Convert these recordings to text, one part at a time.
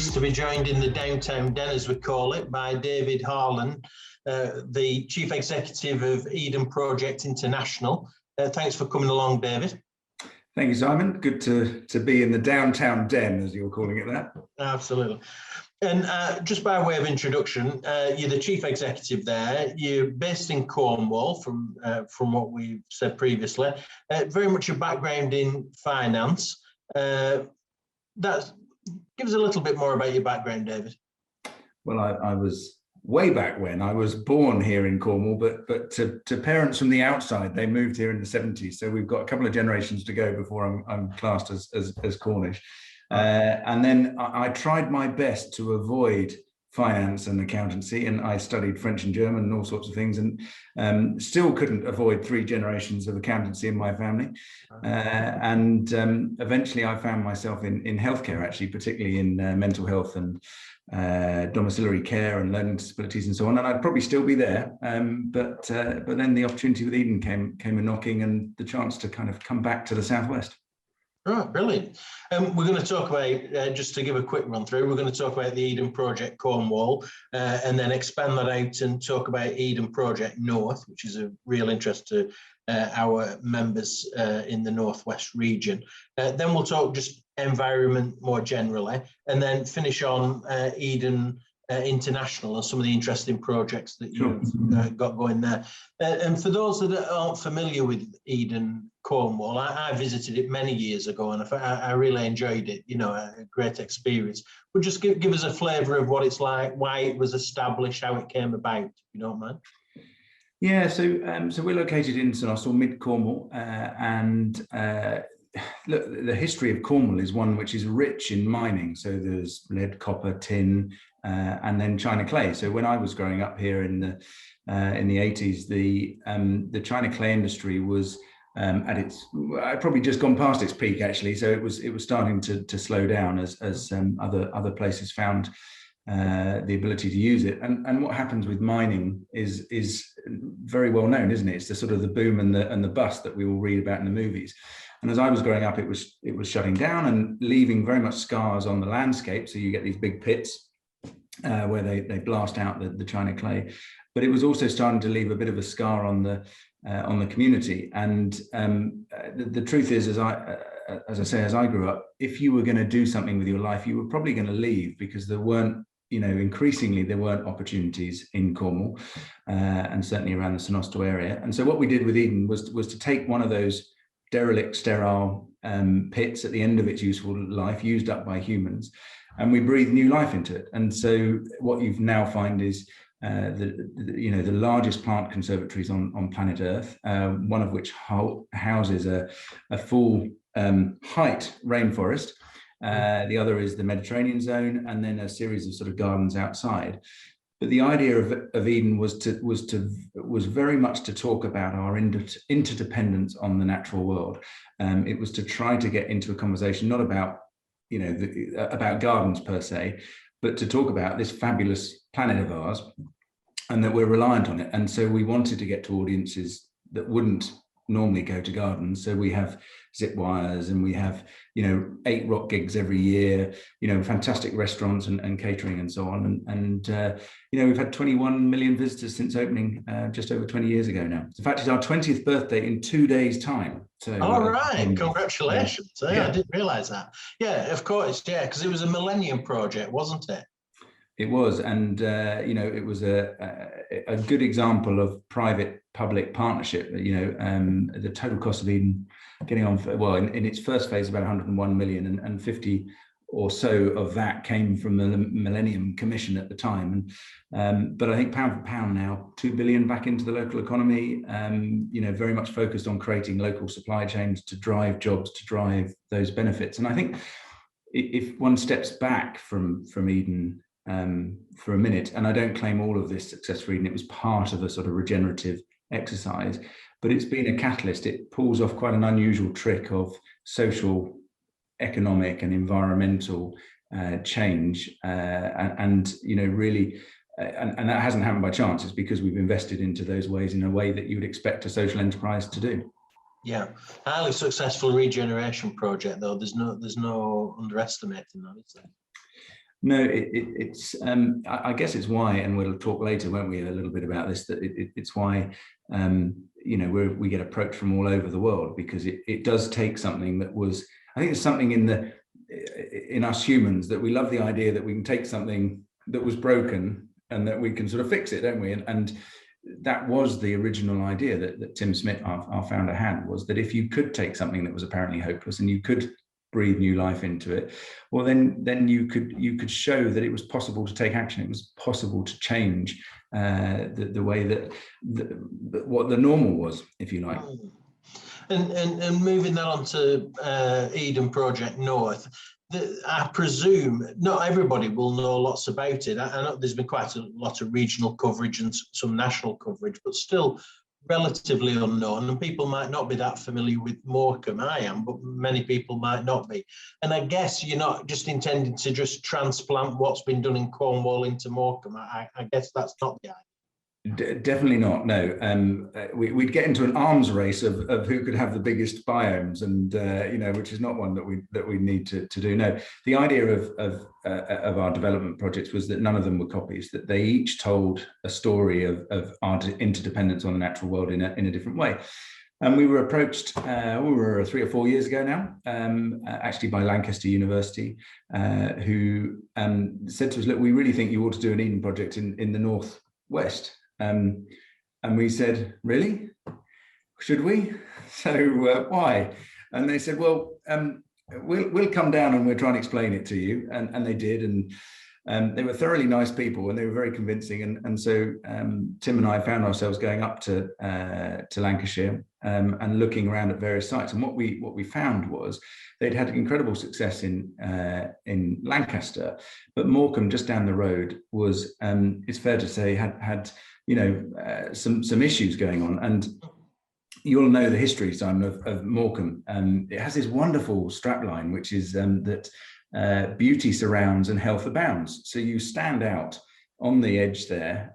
pleased to be joined in the downtown den, as we call it, by David Harland, the Chief Executive of Eden Project International. Thanks for coming along, David. Thank you, Simon. Good to be in the downtown den, as you're calling it that. Absolutely. And just by way of introduction, you're the Chief Executive there. You're based in Cornwall, from what we've said previously. Very much a background in finance. Give us a little bit more about your background, David. Well, I was way back when. I was born here in Cornwall, but to parents from the outside, they moved here in the 70s. So we've got a couple of generations to go before I'm classed as Cornish. And then I tried my best to avoid finance and accountancy, and I studied French and German and all sorts of things, and still couldn't avoid 3 generations of accountancy in my family. And eventually I found myself in healthcare, actually, particularly in mental health and domiciliary care and learning disabilities and so on. And I'd probably still be there, but then the opportunity with Eden came a knocking, and the chance to kind of come back to the Southwest. Right, brilliant. We're going to talk about, just to give a quick run through, we're going to talk about the Eden Project Cornwall, and then expand that out and talk about Eden Project North, which is a real interest to our members in the Northwest region. Then we'll talk just environment more generally, and then finish on Eden International and some of the interesting projects that you've got going there. And for those that aren't familiar with Eden Cornwall, I visited it many years ago, and I really enjoyed it. You know, a great experience. But just give us a flavour of what it's like, why it was established, how it came about, if you don't mind. Yeah, so we're located in St Austell, mid Cornwall, and look, the history of Cornwall is one which is rich in mining. So there's lead, copper, tin, and then China clay. So when I was growing up here in the 80s, the China clay industry was at its, probably just gone past its peak, actually. So it was starting to slow down as other places found the ability to use it. And what happens with mining is very well known, isn't it? It's the sort of the boom and the bust that we all read about in the movies. And as I was growing up, it was shutting down and leaving very much scars on the landscape. So you get these big pits where they blast out the China clay, but it was also starting to leave a bit of a scar on the community. And the truth is, as I grew up, if you were going to do something with your life, you were probably going to leave, because there weren't, increasingly there weren't opportunities in Cornwall, and certainly around the St Austell area. And so what we did with Eden was to take one of those derelict, sterile pits at the end of its useful life, used up by humans, and we breathed new life into it. And so what you've now find is the largest plant conservatories on planet Earth, one of which houses a full height rainforest. The other is the Mediterranean zone, and then a series of sort of gardens outside. But the idea of Eden was very much to talk about our interdependence on the natural world. It was to try to get into a conversation not about about gardens per se, but to talk about this fabulous planet of ours, and that we're reliant on it. And so we wanted to get to audiences that wouldn't normally go to gardens. So we have zip wires, and we have 8 rock gigs every year, fantastic restaurants and catering and so on, and we've had 21 million visitors since opening just over 20 years ago now. In fact, it's our 20th birthday in 2 days' time. So all right, congratulations. Yeah. I didn't realize that. Yeah, of course. Yeah, because it was a Millennium Project, wasn't it? It was, and it was a good example of private-public partnership. The total cost of Eden, getting on in its first phase, about 101 million, and 50 or so of that came from the Millennium Commission at the time. And but I think pound for pound now, 2 billion back into the local economy. Very much focused on creating local supply chains to drive jobs, to drive those benefits. And I think if one steps back from Eden for a minute, and I don't claim all of this success for Eden, it was part of a sort of regenerative exercise, but it's been a catalyst. It pulls off quite an unusual trick of social, economic and environmental change, and that hasn't happened by chance. It's because we've invested into those ways in a way that you would expect a social enterprise to do. Yeah, highly successful regeneration project, though. There's no underestimating that, is there? No, it's I guess it's why, and we'll talk later, won't we, a little bit about this, that it's why you know, we get approached from all over the world, because it does take something that was, I think there's something in us humans that we love the idea that we can take something that was broken and that we can sort of fix it, don't we? And that was the original idea that Tim Smith, our founder, had, was that if you could take something that was apparently hopeless and you could breathe new life into it, well, then you could show that it was possible to take action. It was possible to change the way that what the normal was, if you like. And moving that on to Eden Project North, I presume not everybody will know lots about it. I know there's been quite a lot of regional coverage and some national coverage, but still relatively unknown, and people might not be that familiar with Morecambe. I am, but many people might not be. And I guess you're not just intending to just transplant what's been done in Cornwall into Morecambe. I guess that's not the idea. Definitely not. No, we'd get into an arms race of who could have the biggest biomes, and you know, which is not one that we need to do. No, the idea of our development projects was that none of them were copies; that they each told a story of our interdependence on the natural world in a different way. And we were approached, we were 3 or 4 years ago now, actually by Lancaster University, who said to us, "Look, we really think you ought to do an Eden project in the northwest." And we said, "Really? Should we? So why?" And they said, "Well, we'll come down and we'll try and explain it to you." And they did, and they were thoroughly nice people, and they were very convincing. And so Tim and I found ourselves going up to Lancashire and looking around at various sites. And what we found was they'd had incredible success in Lancaster, but Morecambe, just down the road, was it's fair to say had you know, some issues going on. And you'll know the history, Simon, of Morecambe. It has this wonderful strapline, which is that beauty surrounds and health abounds. So you stand out on the edge there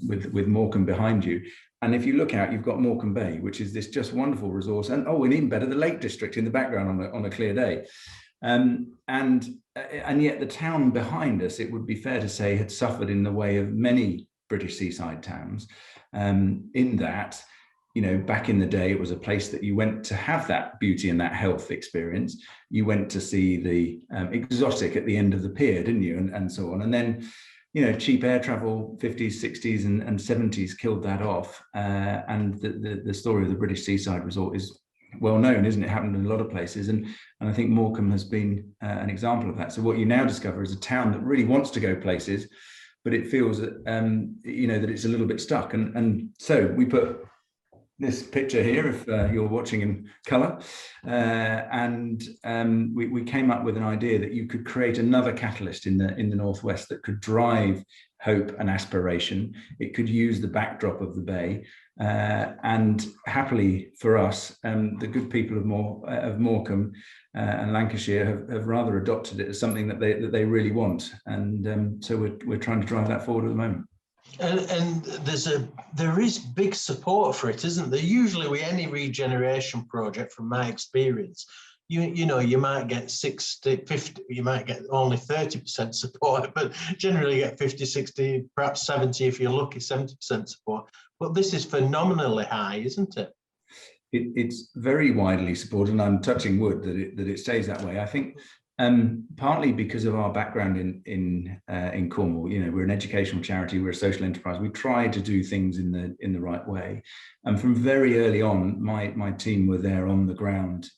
with Morecambe behind you. And if you look out, you've got Morecambe Bay, which is this just wonderful resource. And and even better, the Lake District in the background on a clear day. And yet the town behind us, it would be fair to say, had suffered in the way of many British seaside towns, in that, you know, back in the day, it was a place that you went to have that beauty and that health experience. You went to see the exotic at the end of the pier, didn't you? And so on. And then, you know, cheap air travel, 50s, 60s and 70s killed that off. And the story of the British seaside resort is well known, isn't it? Happened in a lot of places. And I think Morecambe has been an example of that. So what you now discover is a town that really wants to go places, but it feels that, you know, that it's a little bit stuck. And so we put this picture here, if you're watching in colour, and we came up with an idea that you could create another catalyst in the northwest that could drive hope and aspiration. It could use the backdrop of the bay, and happily for us, the good people of Morecambe and Lancashire have rather adopted it as something that they really want, and so we're trying to drive that forward at the moment. And there is big support for it, isn't there? Usually with any regeneration project, from my experience, you know, you might get 60, 50, you might get only 30% support, but generally you get 50, 60, perhaps 70 if you're lucky, 70% support. But this is phenomenally high, isn't it? It's very widely supported, and I'm touching wood that it stays that way. I think partly because of our background in Cornwall. You know, we're an educational charity, we're a social enterprise. We try to do things in the right way. And from very early on, my team were there on the ground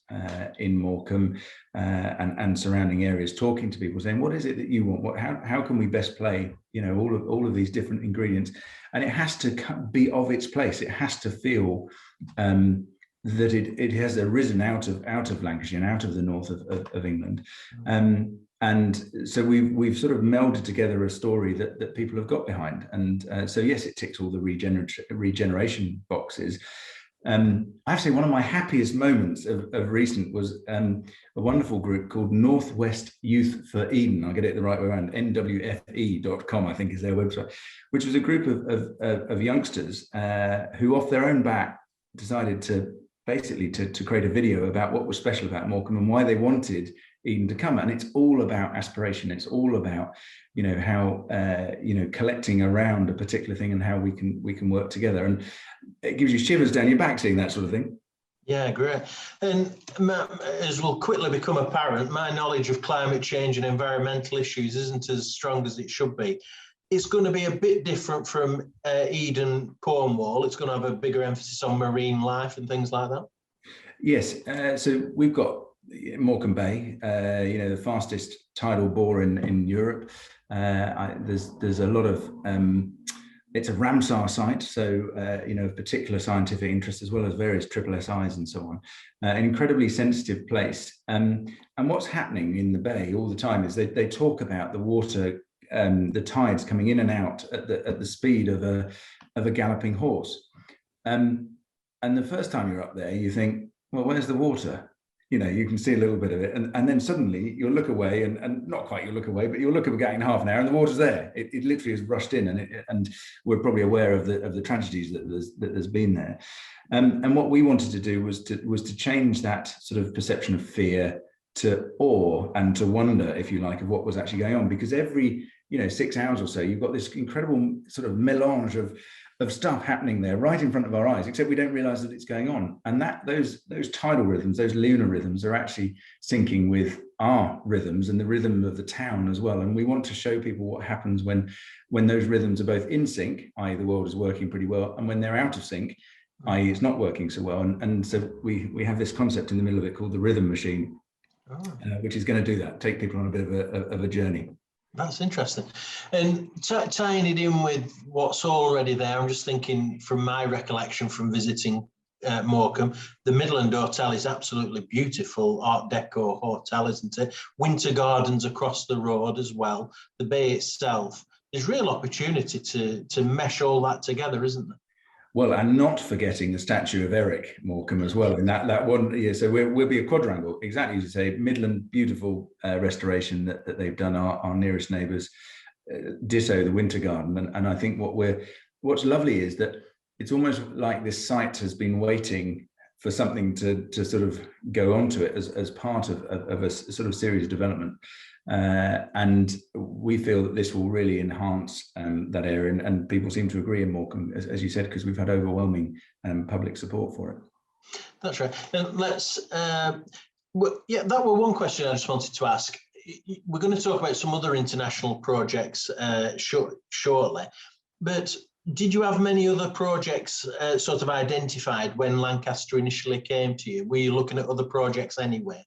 in Morecambe and surrounding areas, talking to people, saying, "What is it that you want? How can we best play? You know, all of these different ingredients." And it has to be of its place. It has to feel that it has arisen out of Lancashire and out of the north of England. And so we've sort of melded together a story that people have got behind. And so, yes, it ticks all the regeneration boxes. I have to say, one of my happiest moments of recent was a wonderful group called Northwest Youth for Eden. I'll get it the right way around, nwfe.com, I think is their website, which was a group of youngsters who off their own bat decided to basically to create a video about what was special about Morecambe and why they wanted Eden to come. And it's all about aspiration. It's all about, how, collecting around a particular thing and how we can work together. And it gives you shivers down your back seeing that sort of thing. Yeah, great. And as will quickly become apparent, my knowledge of climate change and environmental issues isn't as strong as it should be. It's going to be a bit different from Eden, Cornwall. It's going to have a bigger emphasis on marine life and things like that. Yes. So we've got Morecambe Bay, the fastest tidal bore in Europe. There's a lot of it's a Ramsar site, so of particular scientific interest, as well as various SSSIs and so on. An incredibly sensitive place. And what's happening in the bay all the time is they talk about the water, the tides coming in and out at the speed of a galloping horse. And the first time you're up there, you think, well, where's the water? You can see a little bit of it, and then suddenly you'll look away, and not quite you'll look away, but you'll look again in half an hour, and the water's there. It literally has rushed in, and we're probably aware of the tragedies that there's been there. And what we wanted to do was to change that sort of perception of fear to awe and to wonder, if you like, of what was actually going on. Because every 6 hours or so, you've got this incredible sort of melange of stuff happening there right in front of our eyes, except we don't realize that it's going on. And that those tidal rhythms, those lunar rhythms, are actually syncing with our rhythms and the rhythm of the town as well. And we want to show people what happens when those rhythms are both in sync, i.e. the world is working pretty well, and when they're out of sync, i.e. it's not working so well. And so we have this concept in the middle of it called the rhythm machine, which is going to do that, take people on a bit of a journey. That's interesting. And tying it in with what's already there, I'm just thinking from my recollection from visiting Morecambe, the Midland Hotel is absolutely beautiful, Art Deco hotel, isn't it? Winter gardens across the road as well. The bay itself, there's real opportunity to mesh all that together, isn't there? Well, and not forgetting the statue of Eric Morecambe as well in that one. Yeah, so we'll be a quadrangle, exactly as you say. Midland, beautiful restoration that they've done. Our nearest neighbours, ditto the Winter Garden, and I think what's lovely is that it's almost like this site has been waiting for something to sort of go onto it as part of a sort of series of development. And we feel that this will really enhance that area, and people seem to agree in Morecambe, as you said, because we've had overwhelming public support for it. That's right. And let's, that was one question I just wanted to ask. We're going to talk about some other international projects shortly, but did you have many other projects sort of identified when Lancaster initially came to you? Were you looking at other projects anyway?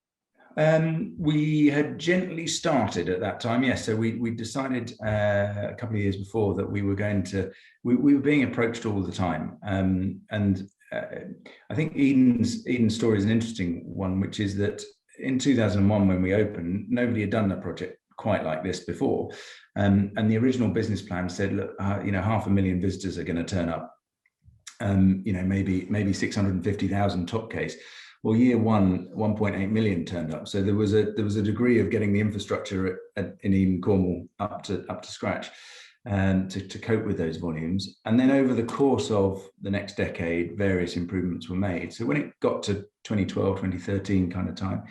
We had gently started at that time, yes. So we decided a couple of years before that we were going to, we were being approached all the time. And I think Eden's story is an interesting one, which is that in 2001, when we opened, nobody had done a project quite like this before. And the original business plan said, look, 500,000 visitors are going to turn up. Maybe 650,000 top case. Well, year one, 1.8 million turned up. So there was a degree of getting the infrastructure in Eden, Cornwall up to scratch, to cope with those volumes. And then over the course of the next decade, various improvements were made. So when it got to 2012, 2013 kind of time,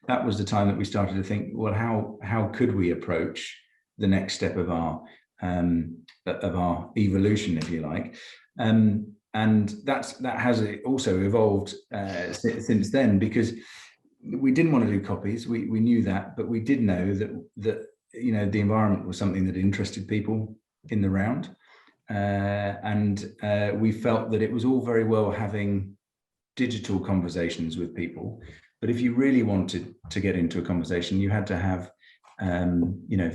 that was the time that we started to think, well, how could we approach the next step of our evolution, if you like. And that has also evolved since then, because we didn't want to do copies. We knew that, but we did know that the environment was something that interested people in the round, and we felt that it was all very well having digital conversations with people, but if you really wanted to get into a conversation, you had to have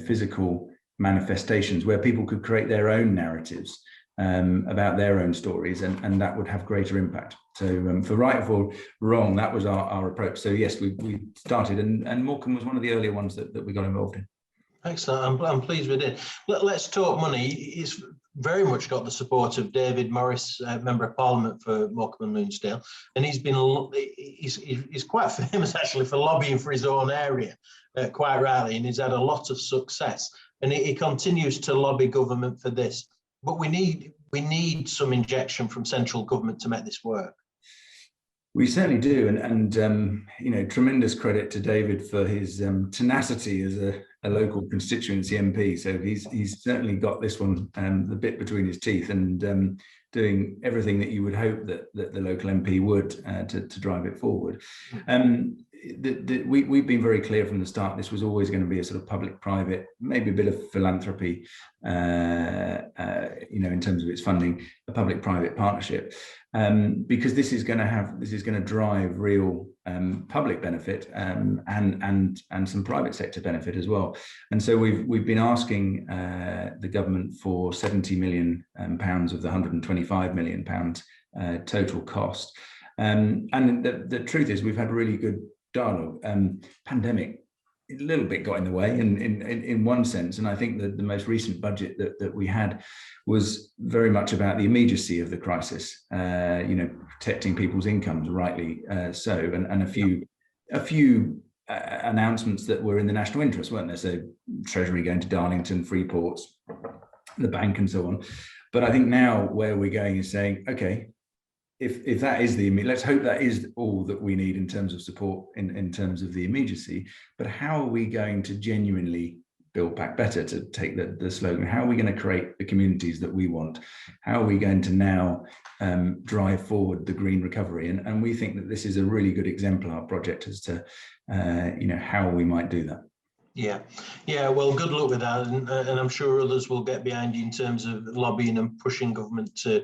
physical manifestations where people could create their own narratives about their own stories, and that would have greater impact. So for right or for wrong, that was our approach. So yes, we started, and Morecambe was one of the earlier ones that we got involved in. Excellent. I'm pleased with it. Let's talk money. It's very much got the support of David Morris, Member of Parliament for Morecambe and Loonsdale, and he's quite famous actually for lobbying for his own area, quite rightly, and he's had a lot of success, and he continues to lobby government for this. But we need some injection from central government to make this work. We certainly do, and you know, tremendous credit to David for his tenacity as a local constituency MP. So he's certainly got this one the bit between his teeth, and doing everything that you would hope that the local MP would to drive it forward. We've been very clear from the start. This was always going to be a sort of public-private, maybe a bit of philanthropy, you know, in terms of its funding, a public-private partnership. Because this is going to drive real public benefit and some private sector benefit as well. And so we've been asking the government for 70 million pounds of the 125 million pounds total cost. And the truth is, we've had really good dialogue. Pandemic a little bit got in the way in one sense, and I think that the most recent budget that we had was very much about the immediacy of the crisis, you know, protecting people's incomes, rightly so, and a few announcements that were in the national interest, weren't there? So Treasury going to Darlington, Freeports, the bank, and so on. But I think now where we're going is saying, okay, if that is let's hope that is all that we need in terms of support in terms of the immediacy, but how are we going to genuinely build back better, to take the slogan? How are we going to create the communities that we want? How are we going to now drive forward the green recovery? And we think that this is a really good exemplar project as to you know, how we might do that. Yeah, well, good luck with that, and I'm sure others will get behind you in terms of lobbying and pushing government to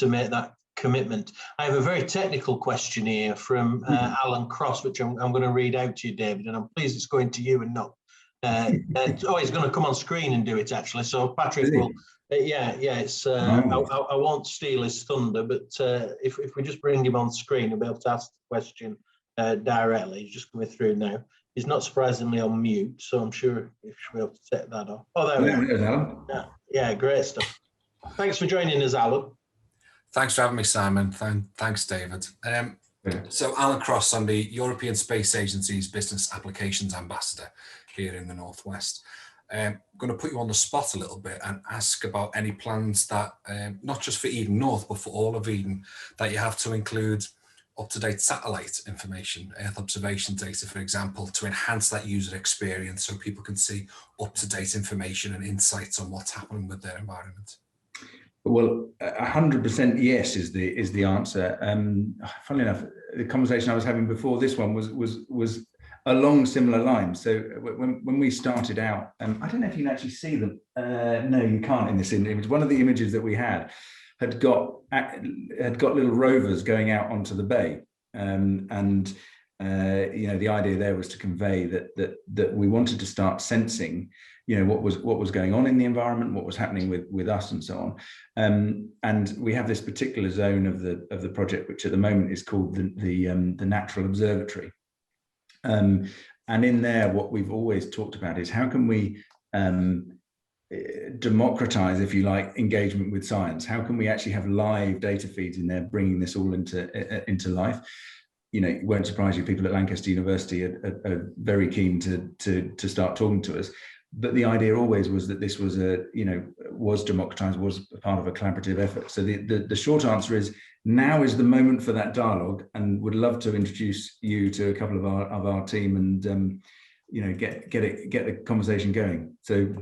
make that commitment. I have a very technical question here from Alan Cross, which I'm going to read out to you, David, and I'm pleased it's going to you and not. Oh, he's going to come on screen and do it, actually. So Patrick will. It's. I won't steal his thunder, but if we just bring him on screen, he'll be able to ask the question directly. He's just coming through now. He's not surprisingly on mute, so I'm sure if we'll be able to set that off. Oh, there we go. Yeah, great stuff. Thanks for joining us, Alan. Thanks for having me, Simon. Thanks, David. So Alan Cross, I'm the European Space Agency's Business Applications Ambassador here in the Northwest. I'm going to put you on the spot a little bit and ask about any plans that, not just for Eden North, but for all of Eden, that you have to include up-to-date satellite information, Earth observation data, for example, to enhance that user experience so people can see up-to-date information and insights on what's happening with their environment. Well, 100% yes is the answer. Funnily enough, the conversation I was having before this one was along similar lines. So when we started out, I don't know if you can actually see them. No, you can't in this image. One of the images that we had got little rovers going out onto the bay, and you know, the idea there was to convey that we wanted to start sensing, you know, what was going on in the environment, what was happening with us, and so on. And we have this particular zone of the project, which at the moment is called the Natural Observatory. And in there, what we've always talked about is how can we democratize, if you like, engagement with science? How can we actually have live data feeds in there, bringing this all into life? You know, it won't surprise you, people at Lancaster University are very keen to start talking to us. But the idea always was that this was was democratized, was a part of a collaborative effort. So the short answer is, now is the moment for that dialogue, and would love to introduce you to a couple of our team and you know, get the conversation going. So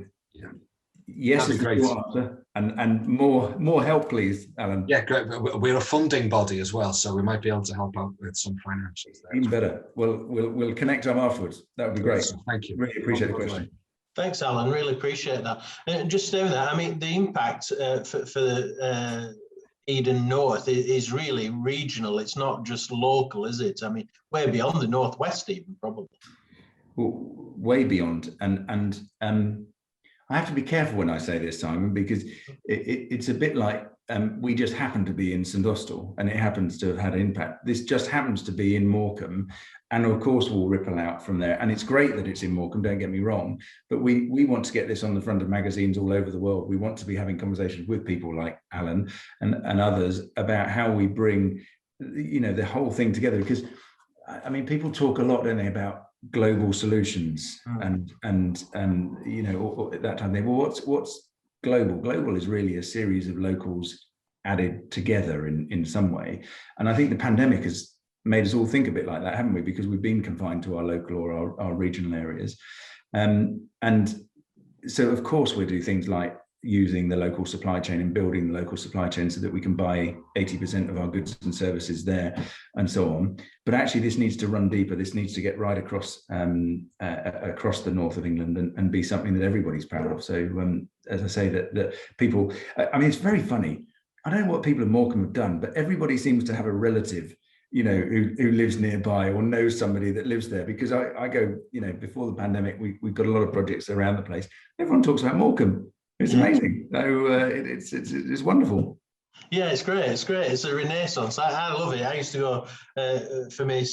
yes is the short answer, and more help, please, Alan. Yeah, great. We're a funding body as well, so we might be able to help out with some financials there. Even better. Well, we'll connect them afterwards. That would be great. So, thank you. Really appreciate the question. Thanks, Alan. Really appreciate that. And just saying that, I mean, the impact for Eden North is really regional. It's not just local, is it? I mean, way beyond the Northwest, even probably. Well, way beyond. And I have to be careful when I say this, Simon, because it's a bit like we just happen to be in St Austell, and it happens to have had an impact. This just happens to be in Morecambe, and of course we'll ripple out from there. And it's great that it's in Morecambe, don't get me wrong, but we want to get this on the front of magazines all over the world. We want to be having conversations with people like Alan and others about how we bring, you know, the whole thing together. Because I mean, people talk a lot, don't they, about global solutions and you know, at that time they, well, what's global? Global is really a series of locals added together in some way. And I think the pandemic has made us all think a bit like that, haven't we? Because we've been confined to our local or our regional areas. And so, of course, we do things like using the local supply chain and building the local supply chain so that we can buy 80% of our goods and services there and so on. But actually, this needs to run deeper. This needs to get right across across the north of England and be something that everybody's proud of. So, as I say, that people, I mean, it's very funny. I don't know what people in Morecambe have done, but everybody seems to have a relative, you know, who lives nearby or knows somebody that lives there. Because I go, you know, before the pandemic, we've got a lot of projects around the place. Everyone talks about Morecambe. It's amazing. So it's wonderful. Yeah, it's great. It's great. It's a renaissance. I love it. I used to go for my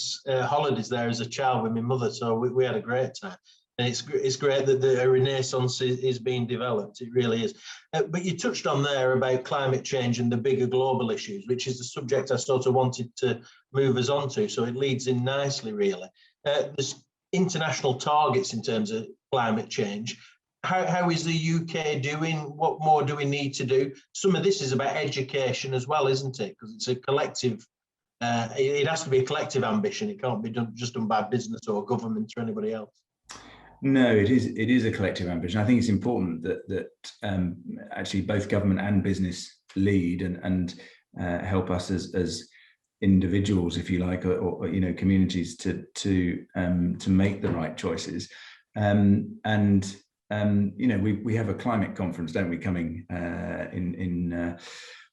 holidays there as a child with my mother, so we had a great time. And it's great that the renaissance is being developed. It really is. But you touched on there about climate change and the bigger global issues, which is the subject I sort of wanted to move us on to. So it leads in nicely, really. There's international targets in terms of climate change. How is the UK doing? What more do we need to do? Some of this is about education as well, isn't it? Because it's a collective, it has to be a collective ambition. It can't be just done by business or government or anybody else. No, it is a collective ambition. I think it's important that actually both government and business lead and help us as individuals, if you like, or you know, communities to make the right choices. You know, we have a climate conference, don't we, coming in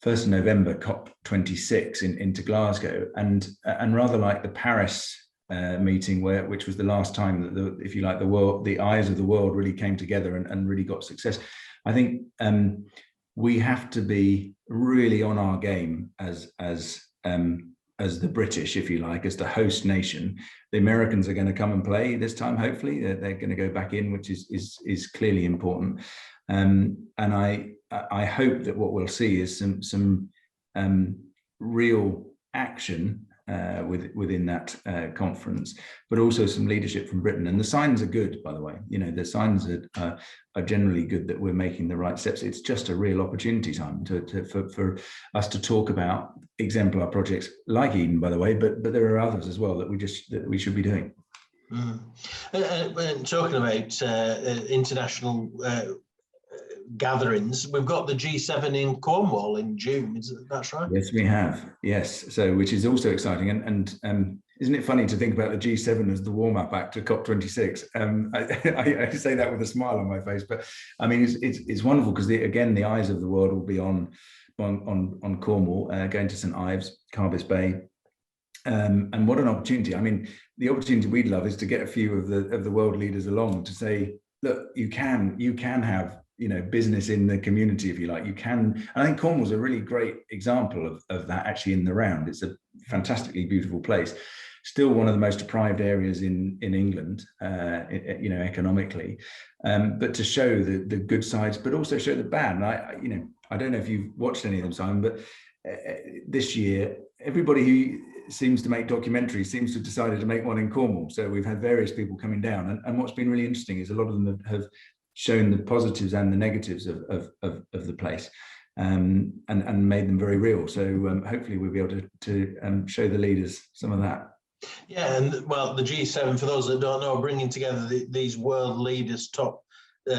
1st of November, COP26 into Glasgow, and rather like the Paris meeting, which was the last time that if you like, the eyes of the world really came together and really got success. I think we have to be really on our game as the British, if you like, as the host nation. The Americans are going to come and play this time. Hopefully, they're going to go back in, which is clearly important. And I hope that what we'll see is some real action within that conference, but also some leadership from Britain. And the signs are good, by the way. You know, the signs are generally good that we're making the right steps. It's just a real opportunity time for us to talk about exemplar projects like Eden, by the way, but there are others as well that we should be doing. And talking about international gatherings, we've got the G7 in Cornwall in June. That's right? Yes, we have. Yes, so which is also exciting. And isn't it funny to think about the G7 as the warm-up act to COP26? I say that with a smile on my face, but I mean it's wonderful because again the eyes of the world will be on Cornwall, going to St Ives, Carbis Bay, and what an opportunity! I mean, the opportunity we'd love is to get a few of the world leaders along to say, look, you can have, you know, business in the community, if you like. You can. I think Cornwall's a really great example of that actually in the round. It's a fantastically beautiful place. Still one of the most deprived areas in England, you know, economically. But to show the good sides, but also show the bad. And I don't know if you've watched any of them, Simon, but this year, everybody who seems to make documentaries seems to have decided to make one in Cornwall. So we've had various people coming down. And what's been really interesting is a lot of them have shown the positives and the negatives of the place, and made them very real. So hopefully we'll be able to show the leaders some of that. Yeah, and well, the G7, for those that don't know, bringing together these world leaders, top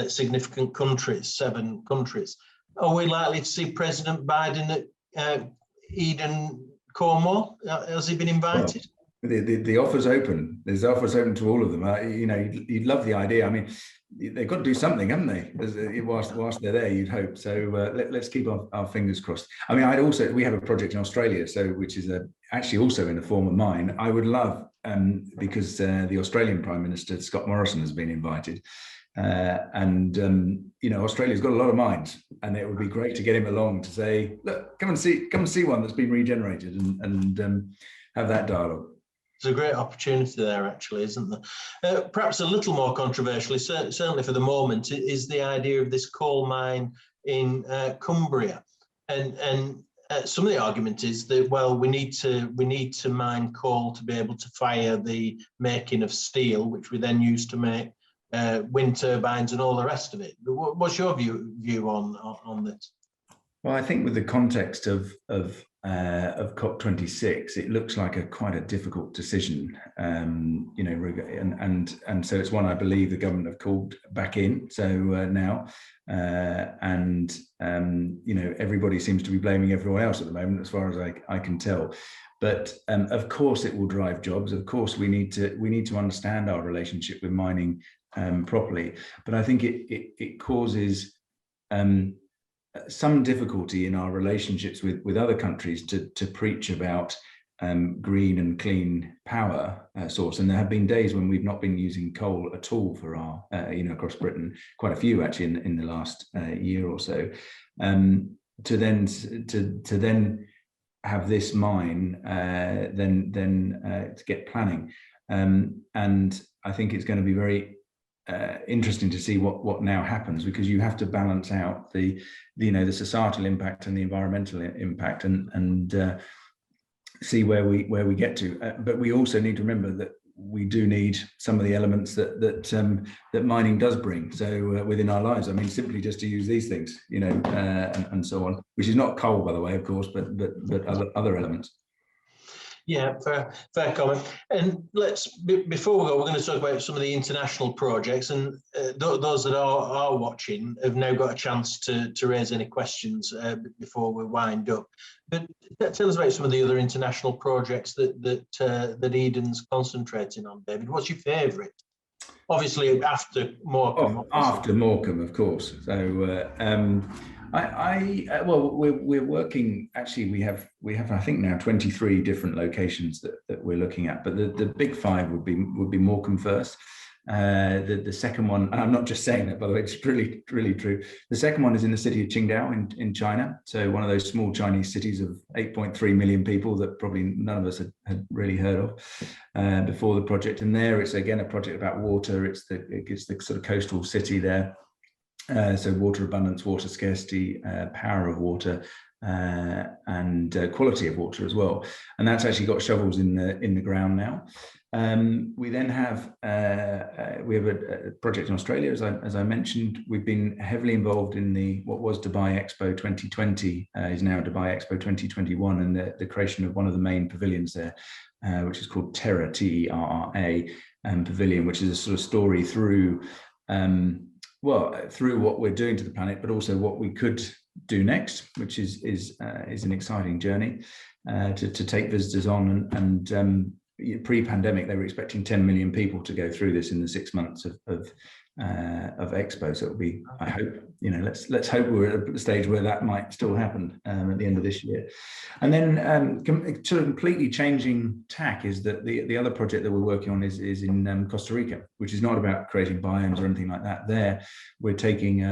significant countries, 7 countries. Are we likely to see President Biden at Eden, Cornwall? Has he been invited? Well, the offer's open. There's offers open to all of them. You know, you'd love the idea. I mean, they've got to do something, haven't they? Whilst they're there, you'd hope. So let's keep our fingers crossed. I mean, we have a project in Australia, which is actually also in a form of mine. I would love, because the Australian Prime Minister Scott Morrison has been invited, you know, Australia's got a lot of mines, and it would be great to get him along to say, look, come and see one that's been regenerated, and have that dialogue. It's a great opportunity there, actually, isn't there? Perhaps a little more controversially, certainly for the moment, is the idea of this coal mine in Cumbria, and some of the argument is that, well, we need to mine coal to be able to fire the making of steel, which we then use to make wind turbines and all the rest of it. What's your view on this? Well, I think with the context of COP26, it looks like quite a difficult decision, you know, and so it's one I believe the government have called back in. So now, you know, everybody seems to be blaming everyone else at the moment, as far as I can tell. But of course, it will drive jobs. Of course, we need to understand our relationship with mining properly. But I think it causes some difficulty in our relationships with other countries to preach about green and clean power source. And there have been days when we've not been using coal at all for our, you know, across Britain, quite a few actually in the last year or so. To then have this mine, to get planning, and I think it's going to be very interesting to see what now happens, because you have to balance out the societal impact and the environmental impact, and see where we get to. But we also need to remember that we do need some of the elements that mining does bring. So within our lives, I mean, simply just to use these things, you know, and so on, which is not coal, by the way, of course, but other elements. Yeah, fair comment. And before we go, we're going to talk about some of the international projects, and those that are watching have now got a chance to raise any questions before we wind up. But tell us about some of the other international projects that Eden's concentrating on, David. What's your favourite? Obviously, after Morecambe. After Morecambe, of course. So well, we're working. Actually, we have I think now 23 different locations that we're looking at. But the big five would be Morecambe first. The second one, and I'm not just saying that, by the way, it's really true. The second one is in the city of Qingdao in China. So one of those small Chinese cities of 8.3 million people that probably none of us had really heard of before the project. And there, it's again a project about water. It's the sort of coastal city there. So water abundance, water scarcity, power of water, and quality of water as well. And that's actually got shovels in the ground now. We then have a project in Australia, as I mentioned. We've been heavily involved in what was Dubai Expo 2020, is now Dubai Expo 2021, and the creation of one of the main pavilions there, which is called Terra, T-E-R-R-A Pavilion, which is a sort of story through through what we're doing to the planet, but also what we could do next, which is an exciting journey to take visitors on. And pre-pandemic, they were expecting 10 million people to go through this in the 6 months of Expo. So it'll be, I hope, you know, let's hope we're at a stage where that might still happen at the end of this year. And then sort of completely changing tack is that the other project that we're working on is in Costa Rica, which is not about creating biomes or anything like that. There, we're taking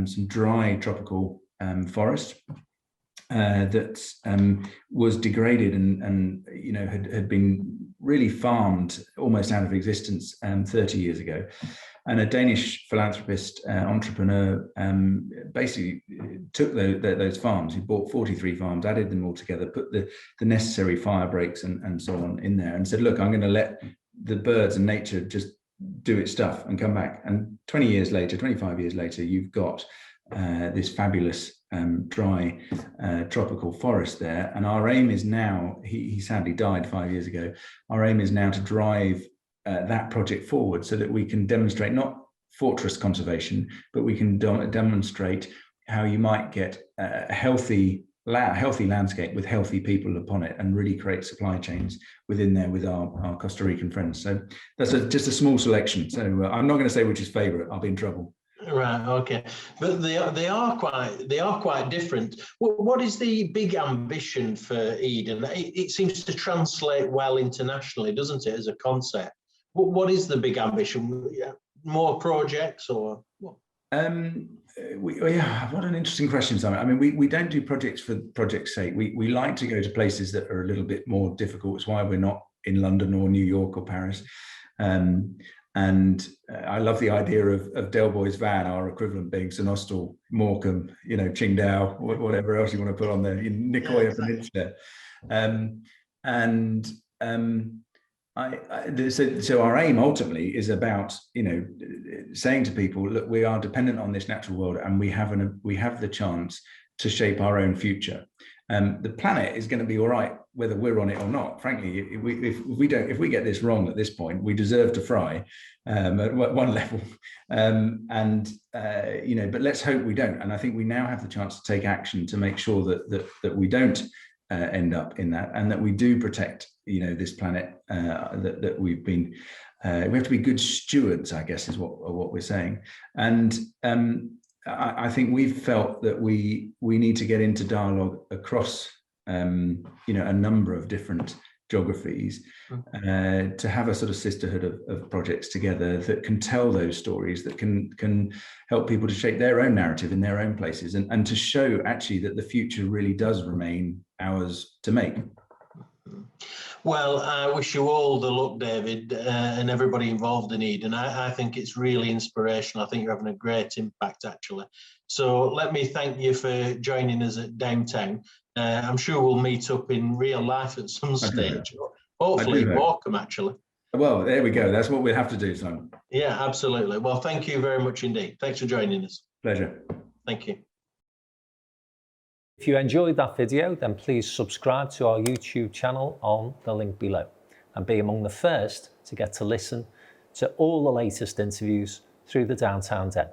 some dry tropical forest that was degraded and you know had been really farmed almost out of existence 30 years ago. And a Danish philanthropist, entrepreneur, basically took those farms. He bought 43 farms, added them all together, put the necessary fire breaks and so on in there, and said, look, I'm going to let the birds and nature just do its stuff and come back. And 20 years later, 25 years later, you've got this fabulous dry tropical forest there. And our aim is now, he sadly died 5 years ago, our aim is now to drive that project forward so that we can demonstrate not fortress conservation, but we can demonstrate how you might get a healthy landscape with healthy people upon it, and really create supply chains within there with our Costa Rican friends. So that's just a small selection. So I'm not going to say which is favorite, I'll be in trouble. Right. Okay. But they are quite different. What is the big ambition for Eden? It seems to translate well internationally, doesn't it, as a concept? What is the big ambition? More projects or what? What an interesting question, Simon. I mean, we don't do projects for project's sake. We like to go to places that are a little bit more difficult. It's why we're not in London or New York or Paris. And I love the idea of Del Boy's van, our equivalent being St Austell, Morecambe, you know, Qingdao, whatever else you want to put on there, in Nicoya Peninsula. So our aim ultimately is about, you know, saying to people, look, we are dependent on this natural world, and we have the chance to shape our own future. The planet is going to be all right whether we're on it or not. Frankly, if we get this wrong at this point, we deserve to fry at one level. But let's hope we don't. And I think we now have the chance to take action to make sure that we don't end up in that, and that we do protect this planet that we've been. We have to be good stewards, I guess, is what we're saying. And I think we've felt that we need to get into dialogue across a number of different geographies to have a sort of sisterhood of projects together that can tell those stories, that can help people to shape their own narrative in their own places, and to show actually that the future really does remain ours to make. Well, I wish you all the luck, David, and everybody involved in Eden. I think it's really inspirational. I think you're having a great impact, actually. So let me thank you for joining us at Downtown. I'm sure we'll meet up in real life at some stage. Hopefully Morecambe, actually. Well, there we go. That's what we'll have to do, Simon. Yeah, absolutely. Well, thank you very much indeed. Thanks for joining us. Pleasure. Thank you. If you enjoyed that video, then please subscribe to our YouTube channel on the link below and be among the first to get to listen to all the latest interviews through the Downtown Den.